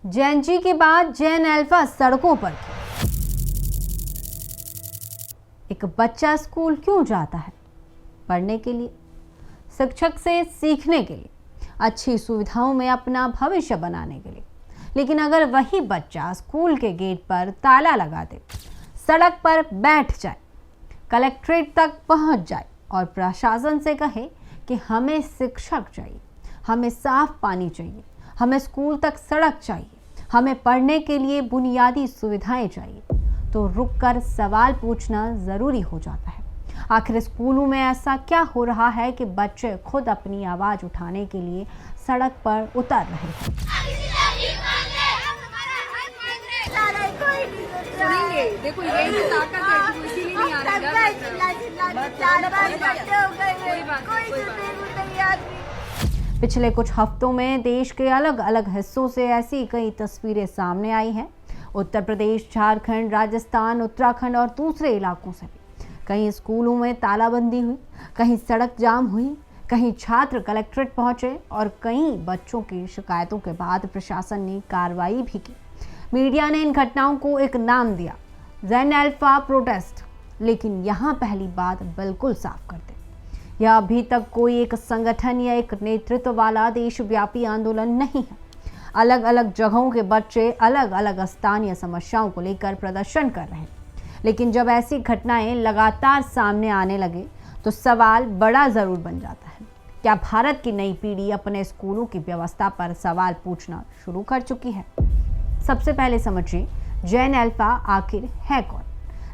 जैन जी के बाद जैन अल्फा सड़कों पर। एक बच्चा स्कूल क्यों जाता है? पढ़ने के लिए, शिक्षक से सीखने के लिए, अच्छी सुविधाओं में अपना भविष्य बनाने के लिए। लेकिन अगर वही बच्चा स्कूल के गेट पर ताला लगा दे, सड़क पर बैठ जाए, कलेक्ट्रेट तक पहुंच जाए और प्रशासन से कहे कि हमें शिक्षक चाहिए, हमें साफ पानी चाहिए, हमें स्कूल तक सड़क चाहिए, हमें पढ़ने के लिए बुनियादी सुविधाएं चाहिए, तो रुककर सवाल पूछना ज़रूरी हो जाता है। आखिर स्कूलों में ऐसा क्या हो रहा है कि बच्चे खुद अपनी आवाज़ उठाने के लिए सड़क पर उतर रहे हैं? देखो यही तो ताकत है, इसीलिए नहीं आ रहा। पिछले कुछ हफ्तों में देश के अलग अलग हिस्सों से ऐसी कई तस्वीरें सामने आई हैं। उत्तर प्रदेश, झारखंड, राजस्थान, उत्तराखंड और दूसरे इलाकों से भी कहीं स्कूलों में तालाबंदी हुई, कहीं सड़क जाम हुई, कहीं छात्र कलेक्ट्रेट पहुंचे और कई बच्चों की शिकायतों के बाद प्रशासन ने कार्रवाई भी की। मीडिया ने इन घटनाओं को एक नाम दिया, जैन अल्फा प्रोटेस्ट। लेकिन यहाँ पहली बात बिल्कुल साफ कर दें, यह अभी तक कोई एक संगठन या एक नेतृत्व वाला देशव्यापी आंदोलन नहीं है। अलग अलग जगहों के बच्चे अलग अलग स्थानीय समस्याओं को लेकर प्रदर्शन कर रहे हैं। लेकिन जब ऐसी घटनाएं लगातार सामने आने लगे तो सवाल बड़ा जरूर बन जाता है। क्या भारत की नई पीढ़ी अपने स्कूलों की व्यवस्था पर सवाल पूछना शुरू कर चुकी है? सबसे पहले समझिए, जैन अल्फा आखिर है कौन?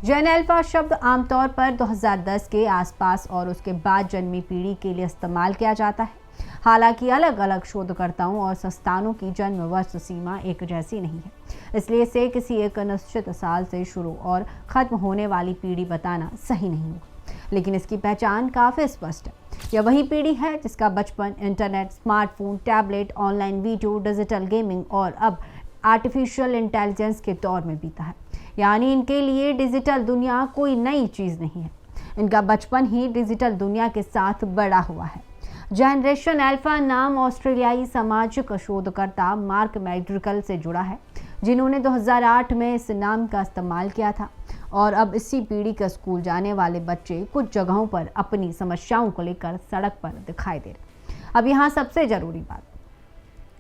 जैन अल्फा शब्द आमतौर पर 2010 के आसपास और उसके बाद जन्मी पीढ़ी के लिए इस्तेमाल किया जाता है। हालांकि अलग अलग शोधकर्ताओं और संस्थानों की जन्म वर्ष सीमा एक जैसी नहीं है, इसलिए इसे किसी एक निश्चित साल से शुरू और खत्म होने वाली पीढ़ी बताना सही नहीं होगा। लेकिन इसकी पहचान काफ़ी स्पष्ट है। यह वही पीढ़ी है जिसका बचपन internet, smartphone, tablet, online video, digital gaming और अब आर्टिफिशियल इंटेलिजेंस के दौर में बीता है। यानी इनके लिए डिजिटल दुनिया कोई नई चीज़ नहीं है, इनका बचपन ही डिजिटल दुनिया के साथ बड़ा हुआ है। जनरेशन अल्फा नाम ऑस्ट्रेलियाई सामाजिक शोधकर्ता मार्क मैकड्रिकल से जुड़ा है, जिन्होंने 2008 में इस नाम का इस्तेमाल किया था। और अब इसी पीढ़ी के स्कूल जाने वाले बच्चे कुछ जगहों पर अपनी समस्याओं को लेकर सड़क पर दिखाई दे रहे। अब यहाँ सबसे ज़रूरी बात,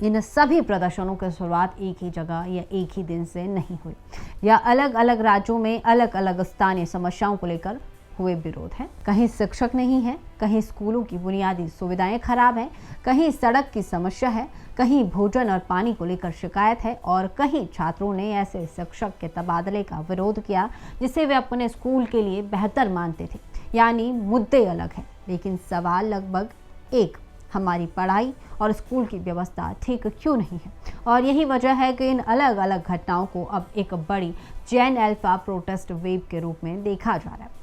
इन सभी प्रदर्शनों की शुरुआत एक ही जगह या एक ही दिन से नहीं हुई। या अलग अलग राज्यों में अलग अलग स्थानीय समस्याओं को लेकर हुए विरोध हैं। कहीं शिक्षक नहीं है, कहीं स्कूलों की बुनियादी सुविधाएं खराब हैं, कहीं सड़क की समस्या है, कहीं भोजन और पानी को लेकर शिकायत है और कहीं छात्रों ने ऐसे शिक्षक के तबादले का विरोध किया जिसे वे अपने स्कूल के लिए बेहतर मानते थे। यानी मुद्दे अलग हैं, लेकिन सवाल लगभग एक, हमारी पढ़ाई और स्कूल की व्यवस्था ठीक क्यों नहीं है? और यही वजह है कि इन अलग अलग घटनाओं को अब एक बड़ी जैन अल्फा प्रोटेस्ट वेव के रूप में देखा जा रहा है।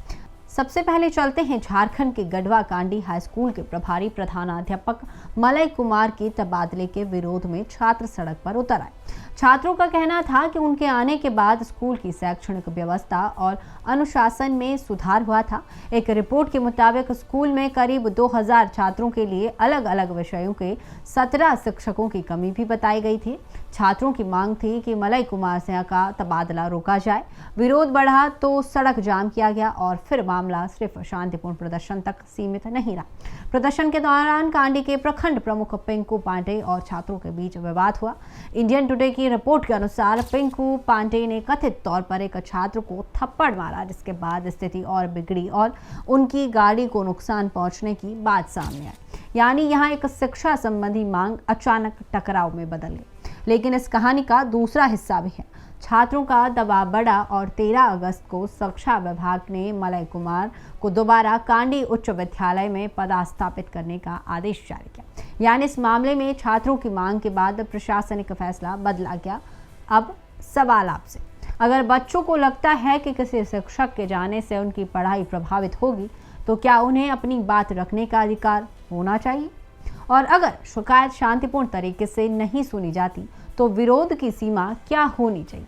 सबसे पहले चलते हैं झारखंड के गढ़वा कांडी हाई स्कूल के प्रभारी प्रधानाध्यापक मलय कुमार के तबादले के विरोध में छात्र सड़क पर उतर आए। छात्रों का कहना था कि उनके आने के बाद स्कूल की शैक्षणिक व्यवस्था और अनुशासन में सुधार हुआ था। एक रिपोर्ट के मुताबिक स्कूल में करीब 2000 छात्रों के लिए अलग अलग विषयों के 17 शिक्षकों की कमी भी बताई गई थी। छात्रों की मांग थी कि मलय कुमार सिंह का तबादला रोका जाए। विरोध बढ़ा तो सड़क जाम किया गया और फिर मामला सिर्फ शांतिपूर्ण प्रदर्शन तक सीमित नहीं रहा। प्रदर्शन के दौरान कांडी के प्रखंड प्रमुख पिंकू पांडे और छात्रों के बीच विवाद हुआ। इंडियन टुडे की रिपोर्ट के अनुसार पिंकू पांडे ने कथित तौर पर एक छात्र को थप्पड़ मारा, जिसके बाद स्थिति और बिगड़ी और उनकी गाड़ी को नुकसान पहुंचने की बात सामने आई। यानी यहाँ एक शिक्षा संबंधी मांग अचानक टकराव में बदल गई। लेकिन इस कहानी का दूसरा हिस्सा भी है। छात्रों का दबाव बढ़ा और 13 अगस्त को शिक्षा विभाग ने मलय कुमार को दोबारा कांडी उच्च विद्यालय में पदस्थापित करने का आदेश जारी किया। यानी इस मामले में छात्रों की मांग के बाद प्रशासनिक फैसला बदला गया। अब सवाल आपसे, अगर बच्चों को लगता है कि किसी शिक्षक के जाने से उनकी पढ़ाई प्रभावित होगी, तो क्या उन्हें अपनी बात रखने का अधिकार होना चाहिए? और अगर शिकायत शांतिपूर्ण तरीके से नहीं सुनी जाती तो विरोध की सीमा क्या होनी चाहिए?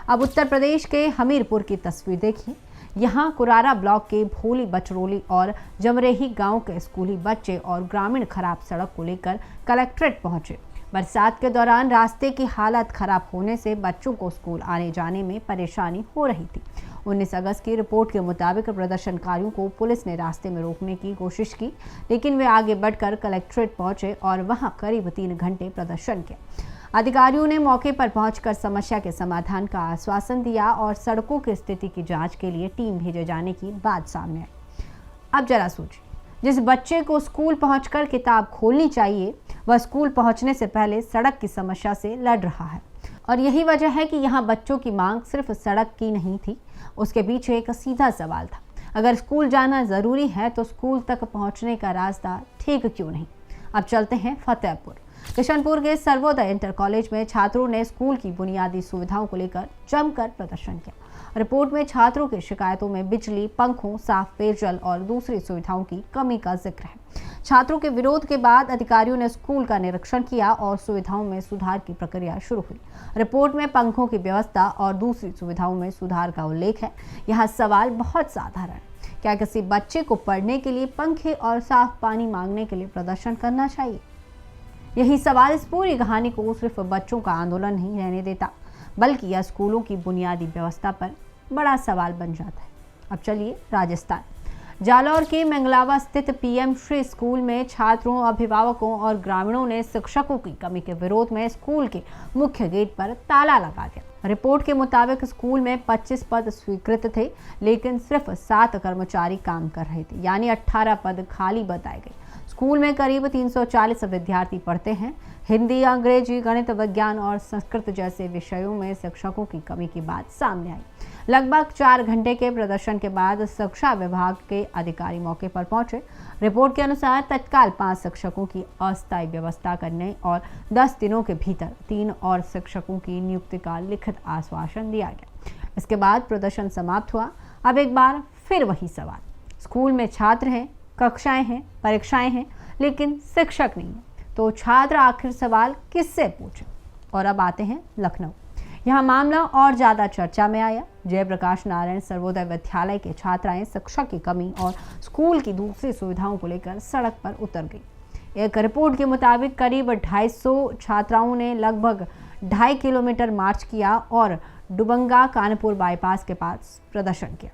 अब उत्तर प्रदेश के हमीरपुर की तस्वीर देखिए। यहाँ कुरारा ब्लॉक के भोली, बचरोली और जमरेही गांव के स्कूली बच्चे और ग्रामीण खराब सड़क को लेकर कलेक्ट्रेट पहुंचे। बरसात के दौरान रास्ते की हालत खराब होने से बच्चों को स्कूल आने जाने में परेशानी हो रही थी। 19 अगस्त की रिपोर्ट के मुताबिक प्रदर्शनकारियों को पुलिस ने रास्ते में रोकने की कोशिश की, लेकिन वे आगे बढ़कर कलेक्ट्रेट पहुंचे और वहां करीब 3 घंटे प्रदर्शन किया। अधिकारियों ने मौके पर पहुंचकर समस्या के समाधान का आश्वासन दिया और सड़कों की स्थिति की जांच के लिए टीम भेजे जाने की बात सामने आई। अब जरा सोचिए, जिस बच्चे को स्कूल पहुंचकर किताब खोलनी चाहिए, वह स्कूल पहुंचने से पहले सड़क की समस्या से लड़ रहा है। और यही वजह है कि यहाँ बच्चों की मांग सिर्फ सड़क की नहीं थी, उसके पीछे एक सीधा सवाल था। अगर स्कूल जाना ज़रूरी है तो स्कूल तक पहुँचने का रास्ता ठीक क्यों नहीं। अब चलते हैं फतेहपुर। किशनपुर के सर्वोदय इंटर कॉलेज में छात्रों ने स्कूल की बुनियादी सुविधाओं को लेकर जमकर प्रदर्शन किया। रिपोर्ट में छात्रों की शिकायतों में बिजली, पंखों, साफ पेयजल और दूसरी सुविधाओं की कमी का जिक्र है। छात्रों के विरोध के बाद अधिकारियों ने स्कूल का निरीक्षण किया और सुविधाओं में सुधार की प्रक्रिया शुरू हुई। रिपोर्ट में पंखों की व्यवस्था और दूसरी सुविधाओं में सुधार का उल्लेख है। यहाँ सवाल बहुत साधारण है, क्या किसी बच्चे को पढ़ने के लिए पंखे और साफ पानी मांगने के लिए प्रदर्शन करना चाहिए? यही सवाल इस पूरी कहानी को सिर्फ बच्चों का आंदोलन नहीं रहने देता, बल्कि यह स्कूलों की बुनियादी व्यवस्था पर बड़ा सवाल बन जाता है। अब चलिए राजस्थान। जालौर के मंगलावा स्थित पीएम श्री स्कूल में छात्रों, अभिभावकों और ग्रामीणों ने शिक्षकों की कमी के विरोध में स्कूल के मुख्य गेट पर ताला लगा दिया। रिपोर्ट के मुताबिक स्कूल में 25 पद स्वीकृत थे, लेकिन सिर्फ 7 कर्मचारी काम कर रहे थे, यानी 18 पद खाली बताए गए। स्कूल में करीब 340 विद्यार्थी पढ़ते हैं। हिंदी, अंग्रेजी, गणित, विज्ञान और संस्कृत जैसे विषयों में शिक्षकों की कमी की बात सामने आई। लगभग 4 घंटे के प्रदर्शन के बाद शिक्षा विभाग के अधिकारी मौके पर पहुंचे। रिपोर्ट के अनुसार तत्काल 5 शिक्षकों की अस्थायी व्यवस्था करने और 10 दिनों के भीतर 3 और शिक्षकों की नियुक्ति का लिखित आश्वासन दिया गया। इसके बाद प्रदर्शन समाप्त हुआ। अब एक बार फिर वही सवाल, स्कूल में छात्र हैं, कक्षाएं हैं, परीक्षाएं हैं, लेकिन शिक्षक नहीं है, तो छात्र आखिर सवाल किससे पूछे? और अब आते हैं लखनऊ। यहाँ मामला और ज्यादा चर्चा में आया। जयप्रकाश नारायण सर्वोदय विद्यालय के छात्राएं शिक्षक की कमी और स्कूल की दूसरी सुविधाओं को लेकर सड़क पर उतर गई। एक रिपोर्ट के मुताबिक करीब 250 छात्राओं ने लगभग 2.5 किलोमीटर मार्च किया और डुबंगा कानपुर बाईपास के पास प्रदर्शन किया।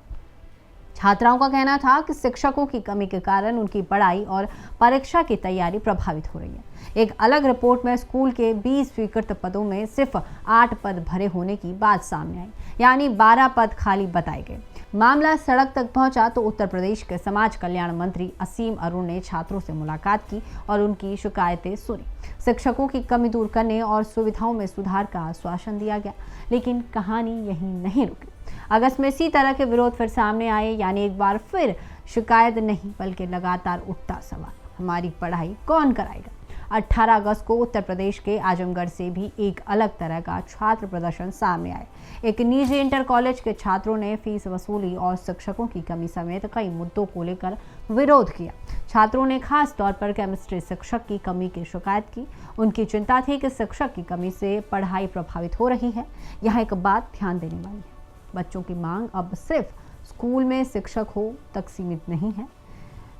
छात्राओं का कहना था कि शिक्षकों की कमी के कारण उनकी पढ़ाई और परीक्षा की तैयारी प्रभावित हो रही है। एक अलग रिपोर्ट में स्कूल के 20 स्वीकृत पदों में सिर्फ 8 पद भरे होने की बात सामने आई, यानी 12 पद खाली बताए गए। मामला सड़क तक पहुंचा तो उत्तर प्रदेश के समाज कल्याण मंत्री असीम अरुण ने छात्रों से मुलाकात की और उनकी शिकायतें सुनी। शिक्षकों की कमी दूर करने और सुविधाओं में सुधार का आश्वासन दिया गया, लेकिन कहानी यहीं नहीं रुकी। अगस्त में इसी तरह के विरोध फिर सामने आए, यानी एक बार फिर शिकायत नहीं बल्कि लगातार उठता सवाल, हमारी पढ़ाई कौन कराएगा? 18 अगस्त को उत्तर प्रदेश के आजमगढ़ से भी एक अलग तरह का छात्र प्रदर्शन सामने आए। एक निजी इंटर कॉलेज के छात्रों ने फीस वसूली और शिक्षकों की कमी समेत कई मुद्दों को लेकर विरोध किया। छात्रों ने खास तौर पर केमिस्ट्री शिक्षक की कमी की शिकायत की। उनकी चिंता थी कि शिक्षक की कमी से पढ़ाई प्रभावित हो रही है। यहाँ एक बात ध्यान देने वाली है, बच्चों की मांग अब सिर्फ स्कूल में शिक्षक हो तक सीमित नहीं है।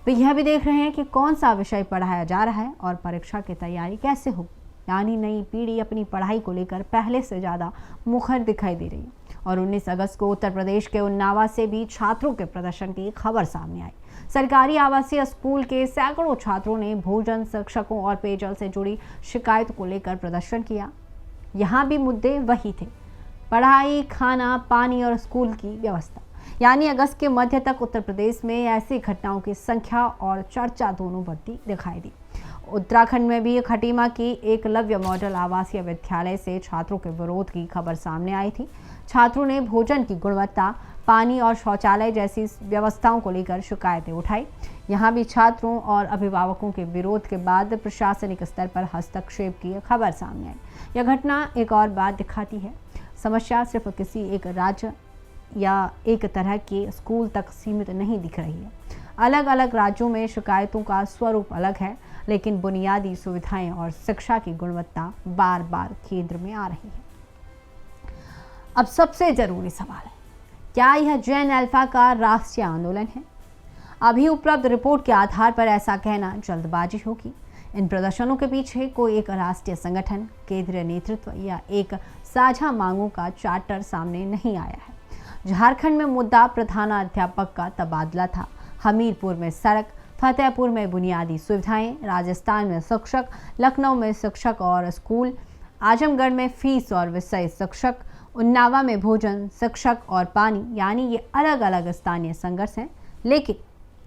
वे यह भी देख रहे हैं कि कौन सा विषय पढ़ाया जा रहा है और परीक्षा की तैयारी कैसे हो। यानी नई पीढ़ी अपनी पढ़ाई को लेकर पहले से ज़्यादा मुखर दिखाई दे रही है। और 19 अगस्त को उत्तर प्रदेश के उन्नावा से भी छात्रों के प्रदर्शन की खबर सामने आई। सरकारी आवासीय स्कूल के सैकड़ों छात्रों ने भोजन, शिक्षकों और पेयजल से जुड़ी शिकायत को लेकर प्रदर्शन किया। यहाँ भी मुद्दे वही थे, पढ़ाई, खाना, पानी और स्कूल की व्यवस्था। यानी अगस्त के मध्य तक उत्तर प्रदेश में ऐसी घटनाओं की संख्या और चर्चा दोनों बढ़ती दिखाई दी। उत्तराखंड में भी खटीमा की एकलव्य मॉडल आवासीय विद्यालय से छात्रों के विरोध की खबर सामने आई थी। छात्रों ने भोजन की गुणवत्ता, पानी और शौचालय जैसी व्यवस्थाओं को लेकर शिकायतें उठाई। यहाँ भी छात्रों और अभिभावकों के विरोध के बाद प्रशासनिक स्तर पर हस्तक्षेप की खबर सामने आई। यह घटना एक और बात दिखाती है, समस्या सिर्फ किसी एक राज्य या एक तरह के स्कूल तक सीमित नहीं दिख रही है। अलग अलग राज्यों में शिकायतों का स्वरूप अलग है, लेकिन बुनियादी सुविधाएं और शिक्षा की गुणवत्ता बार बार केंद्र में आ रही है। अब सबसे जरूरी सवाल है, क्या यह जैन अल्फा का राष्ट्रीय आंदोलन है? अभी उपलब्ध रिपोर्ट के आधार पर ऐसा कहना जल्दबाजी होगी, इन प्रदर्शनों के पीछे कोई एक राष्ट्रीय संगठन, केंद्रीय नेतृत्व या एक साझा मांगों का चार्टर सामने नहीं आया है। झारखंड में मुद्दा प्रधानाध्यापक का तबादला था। हमीरपुर में सड़क, फतेहपुर में बुनियादी सुविधाएं, राजस्थान में शिक्षक, लखनऊ में शिक्षक और स्कूल, आजमगढ़ में फीस और विषय शिक्षक, उन्नावा में भोजन, शिक्षक और पानी, यानी ये अलग अलग स्थानीय संघर्ष हैं। लेकिन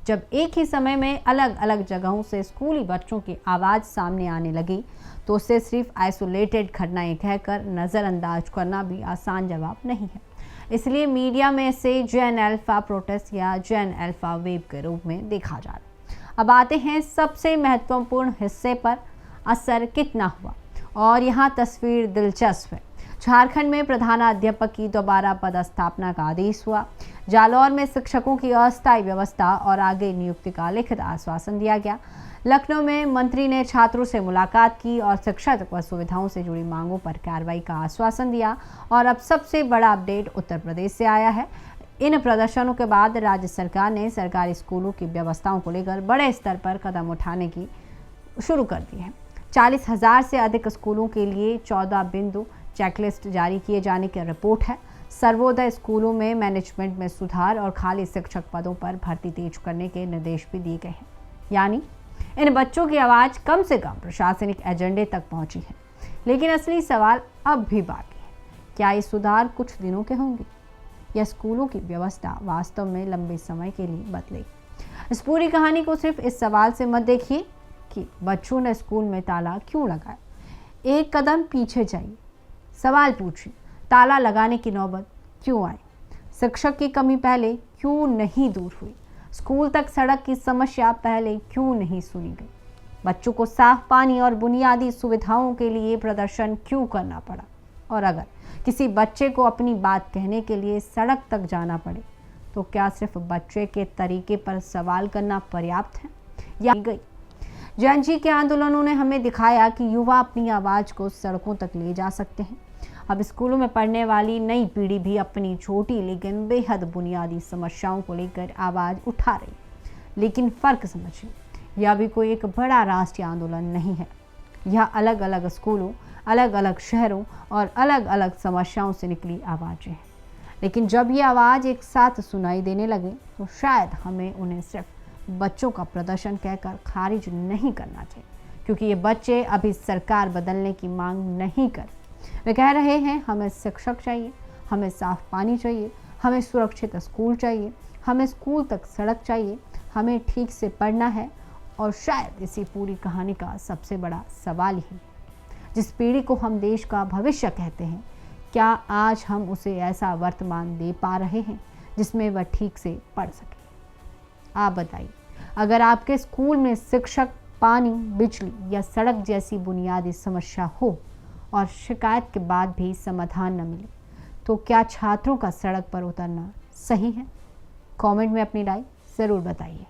जब एक ही समय में अलग अलग जगहों से स्कूली बच्चों की आवाज़ सामने आने लगी तो उसे सिर्फ आइसोलेटेड घटनाएं कहकर नज़रअंदाज करना भी आसान जवाब नहीं है। इसलिए मीडिया में इसे जेन अल्फा प्रोटेस्ट या जेन अल्फा वेव के रूप में देखा जा रहा है। अब आते हैं सबसे महत्वपूर्ण हिस्से पर, असर कितना हुआ। और यहाँ तस्वीर दिलचस्प है। झारखंड में प्रधानाध्यापक की दोबारा पदस्थापना का आदेश हुआ। जालौर में शिक्षकों की अस्थायी व्यवस्था और आगे नियुक्ति का लिखित आश्वासन दिया गया। लखनऊ में मंत्री ने छात्रों से मुलाकात की और शिक्षक व सुविधाओं से जुड़ी मांगों पर कार्रवाई का आश्वासन दिया। और अब सबसे बड़ा अपडेट उत्तर प्रदेश से आया है। इन प्रदर्शनों के बाद राज्य सरकार ने सरकारी स्कूलों की व्यवस्थाओं को लेकर बड़े स्तर पर कदम उठाने की शुरू कर दी है। 40,000 से अधिक स्कूलों के लिए 14 बिंदु चेकलिस्ट जारी किए जाने की रिपोर्ट है। सर्वोदय स्कूलों में मैनेजमेंट में सुधार और खाली शिक्षक पदों पर भर्ती तेज करने के निर्देश भी दिए गए हैं। यानी इन बच्चों की आवाज़ कम से कम प्रशासनिक एजेंडे तक पहुंची है। लेकिन असली सवाल अब भी बाकी है, क्या ये सुधार कुछ दिनों के होंगे या स्कूलों की व्यवस्था वास्तव में लंबे समय के लिए बदलेगी। इस पूरी कहानी को सिर्फ इस सवाल से मत देखिए कि बच्चों ने स्कूल में ताला क्यों लगाया। एक कदम पीछे जाइए, सवाल पूछिए, ताला लगाने की नौबत क्यों आई? शिक्षक की कमी पहले क्यों नहीं दूर हुई? स्कूल तक सड़क की समस्या पहले क्यों नहीं सुनी गई? बच्चों को साफ पानी और बुनियादी सुविधाओं के लिए प्रदर्शन क्यों करना पड़ा? और अगर किसी बच्चे को अपनी बात कहने के लिए सड़क तक जाना पड़े तो क्या सिर्फ बच्चे के तरीके पर सवाल करना पर्याप्त है या गई? जैन जी के आंदोलनों ने हमें दिखाया कि युवा अपनी आवाज़ को सड़कों तक ले जा सकते हैं। अब स्कूलों में पढ़ने वाली नई पीढ़ी भी अपनी छोटी लेकिन बेहद बुनियादी समस्याओं को लेकर आवाज़ उठा रही। लेकिन फ़र्क समझिए, यह भी कोई एक बड़ा राष्ट्रीय आंदोलन नहीं है। यह अलग अलग स्कूलों, अलग अलग शहरों और अलग अलग समस्याओं से निकली आवाज़ें हैं। लेकिन जब ये आवाज़ एक साथ सुनाई देने लगे तो शायद हमें उन्हें सिर्फ बच्चों का प्रदर्शन कहकर खारिज नहीं करना चाहिए, क्योंकि ये बच्चे अभी सरकार बदलने की मांग नहीं कर। वे कह रहे हैं हमें शिक्षक चाहिए, हमें साफ पानी चाहिए, हमें सुरक्षित स्कूल चाहिए, हमें स्कूल तक सड़क चाहिए, हमें ठीक से पढ़ना है। और शायद इसी पूरी कहानी का सबसे बड़ा सवाल ही, जिस पीढ़ी को हम देश का भविष्य कहते हैं, क्या आज हम उसे ऐसा वर्तमान दे पा रहे हैं जिसमें वह ठीक से पढ़ सके? आप बताइए, अगर आपके स्कूल में शिक्षक, पानी, बिजली या सड़क जैसी बुनियादी समस्या हो और शिकायत के बाद भी समाधान न मिले तो क्या छात्रों का सड़क पर उतरना सही है? कमेंट में अपनी राय ज़रूर बताइए।